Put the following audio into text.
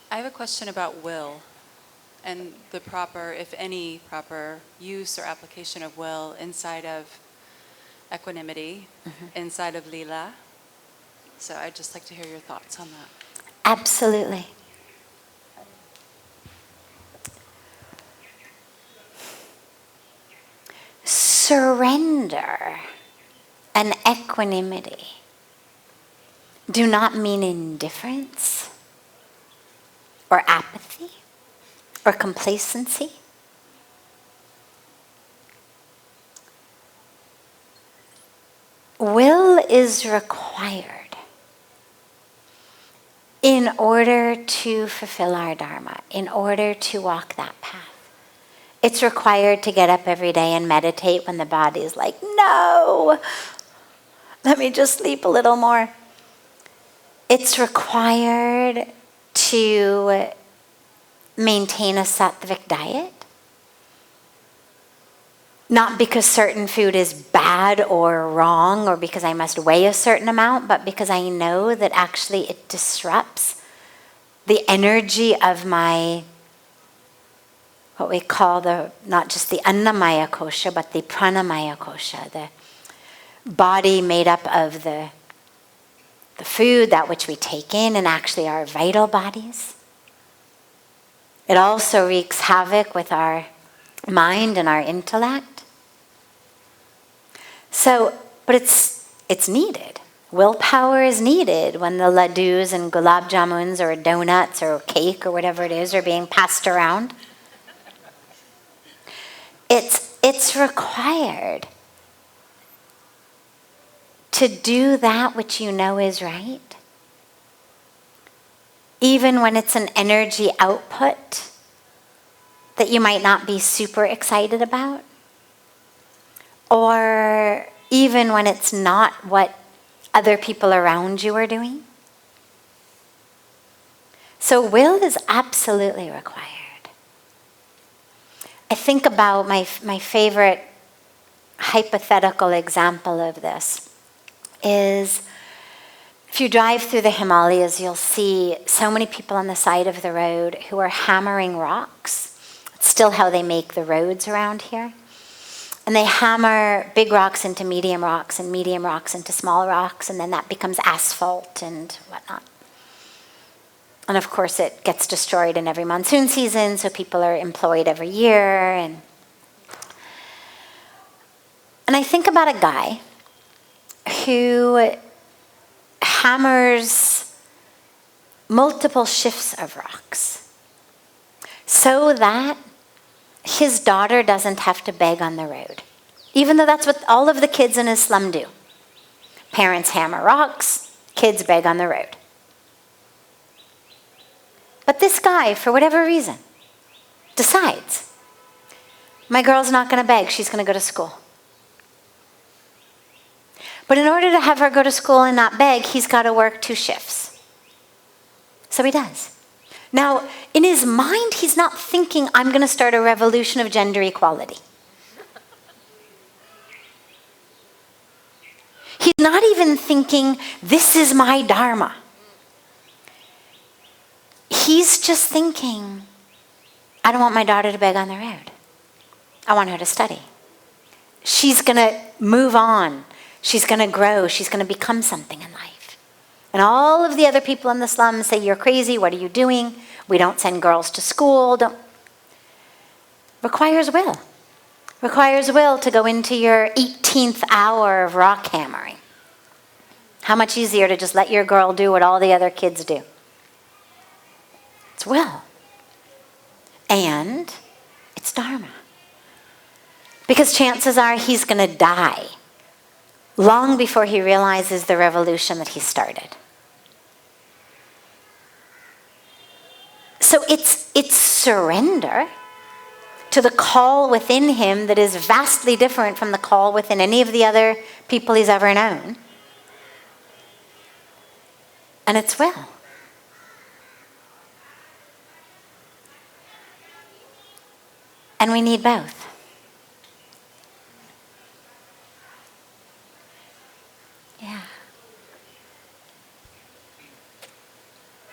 I have a question about will and the proper, if any, proper use or application of will inside of equanimity, inside of lila. So I'd just like to hear your thoughts on that. Absolutely. Surrender and equanimity do not mean indifference or apathy or complacency. Will is required in order to fulfill our Dharma, in order to walk that path. It's required to get up every day and meditate when the body is like, no, let me just sleep a little more. It's required to maintain a Sattvic diet. Not because certain food is bad or wrong or because I must weigh a certain amount, but because I know that actually it disrupts the energy of my, what we call not just the Annamaya kosha, but the Pranamaya kosha, the body made up of the food, that which we take in, and actually our vital bodies. It also wreaks havoc with our mind and our intellect. So, but it's needed. Willpower is needed when the laddus and gulab jamuns or donuts or cake or whatever it is are being passed around. It's required to do that which you know is right, even when it's an energy output that you might not be super excited about, or even when it's not what other people around you are doing. So will is absolutely required. I think about my favorite hypothetical example of this is if you drive through the Himalayas, you'll see so many people on the side of the road who are hammering rocks. It's still how they make the roads around here. And they hammer big rocks into medium rocks and medium rocks into small rocks, and then that becomes asphalt and whatnot. And of course it gets destroyed in every monsoon season, so people are employed every year. And I think about a guy who hammers multiple shifts of rocks so that his daughter doesn't have to beg on the road, even though that's what all of the kids in his slum do. Parents hammer rocks, kids beg on the road. But this guy, for whatever reason, decides, my girl's not going to beg, she's going to go to school. But in order to have her go to school and not beg, he's got to work 2 shifts. So he does. Now, in his mind, he's not thinking, I'm going to start a revolution of gender equality. He's not even thinking, this is my Dharma. He's just thinking, I don't want my daughter to beg on the road. I want her to study. She's going to move on. She's going to grow. She's going to become something in life. And all of the other people in the slums say, you're crazy. What are you doing? We don't send girls to school. Requires will. Requires will to go into your 18th hour of rock hammering. How much easier to just let your girl do what all the other kids do. It's will. And it's Dharma. Because chances are he's going to die long before he realizes the revolution that he started. So it's surrender to the call within him that is vastly different from the call within any of the other people he's ever known. And it's will. And we need both.